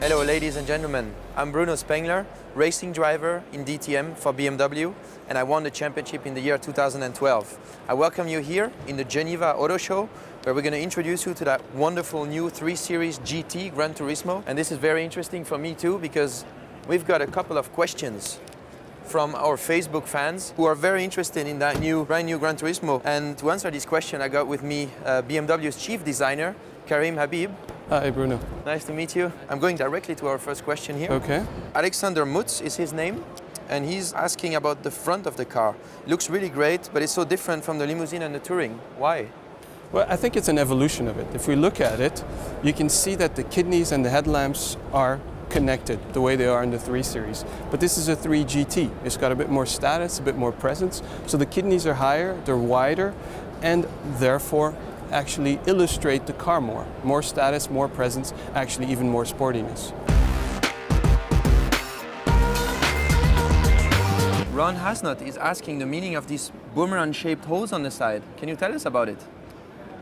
Hello ladies and gentlemen, I'm Bruno Spengler, racing driver in DTM for BMW, and I won the championship in the year 2012. I welcome you here in the Geneva Auto Show, where we're going to introduce you to that wonderful new 3 Series GT Gran Turismo. And this is very interesting for me too, because we've got a couple of questions from our Facebook fans who are very interested in that brand new Gran Turismo. And to answer this question, I got with me BMW's chief designer, Karim Habib. Hi, Bruno. Nice to meet you. I'm going directly to our first question here. Okay. Alexander Mutz is his name, and he's asking about the front of the car. Looks really great, but it's so different from the limousine and the Touring. Why? Well, I think it's an evolution of it. If we look at it, you can see that the kidneys and the headlamps are connected the way they are in the 3 Series. But this is a 3 GT. It's got a bit more status, a bit more presence. So the kidneys are higher, they're wider, and therefore actually illustrate the car more. More status, more presence, actually even more sportiness. Ron Hasnot is asking the meaning of these boomerang-shaped holes on the side. Can you tell us about it?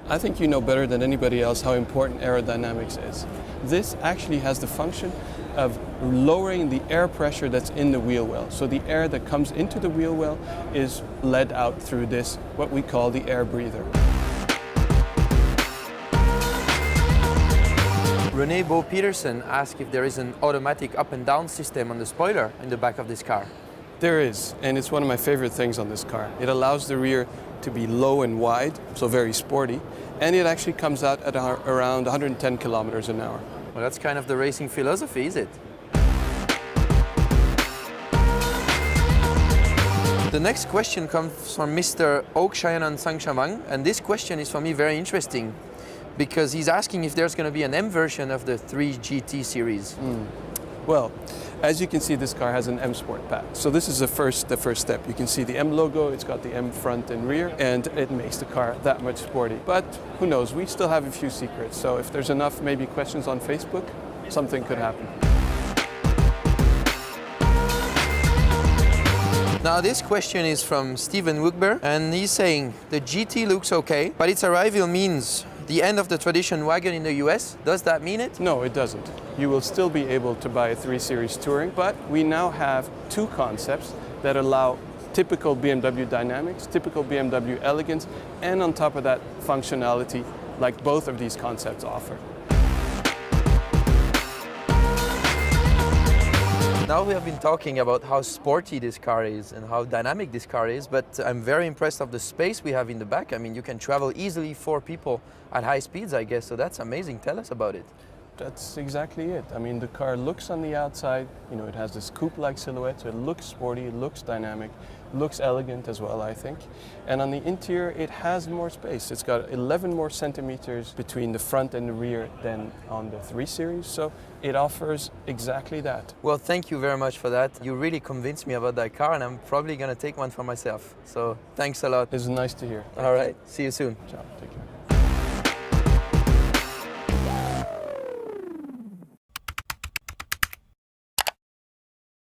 I think you know better than anybody else how important aerodynamics is. This actually has the function of lowering the air pressure that's in the wheel well. So the air that comes into the wheel well is led out through this, what we call the air breather. René Bo Peterson asked if there is an automatic up and down system on the spoiler in the back of this car. There is, and it's one of my favorite things on this car. It allows the rear to be low and wide, so very sporty, and it actually comes out at around 110 kilometers an hour. Well, that's kind of the racing philosophy, is it? The next question comes from Mr. Oak Shayanan Sangshamang, and this question is for me very interesting, because he's asking if there's going to be an M version of the 3 GT series. Well, as you can see, this car has an M Sport pack. So this is the first step. You can see the M logo, it's got the M front and rear, and it makes the car that much sporty. But who knows, we still have a few secrets. So if there's enough maybe questions on Facebook, something could happen. Now this question is from Steven Wugber, and he's saying the GT looks okay, but its arrival means the end of the tradition wagon in the US. Does that mean it? No, it doesn't. You will still be able to buy a 3 Series Touring, but we now have 2 concepts that allow typical BMW dynamics, typical BMW elegance, and on top of that, functionality like both of these concepts offer. Now we have been talking about how sporty this car is and how dynamic this car is, but I'm very impressed of the space we have in the back. I mean, you can travel easily 4 people at high speeds, I guess, so that's amazing. Tell us about it. That's exactly it. I mean, the car looks on the outside, you know, it has this coupe-like silhouette, so it looks sporty, it looks dynamic, looks elegant as well, I think. And on the interior, it has more space. It's got 11 more centimeters between the front and the rear than on the 3 Series, so it offers exactly that. Well, thank you very much for that. You really convinced me about that car, and I'm probably going to take one for myself. So thanks a lot. It's nice to hear. All right, see you soon. Ciao, take care.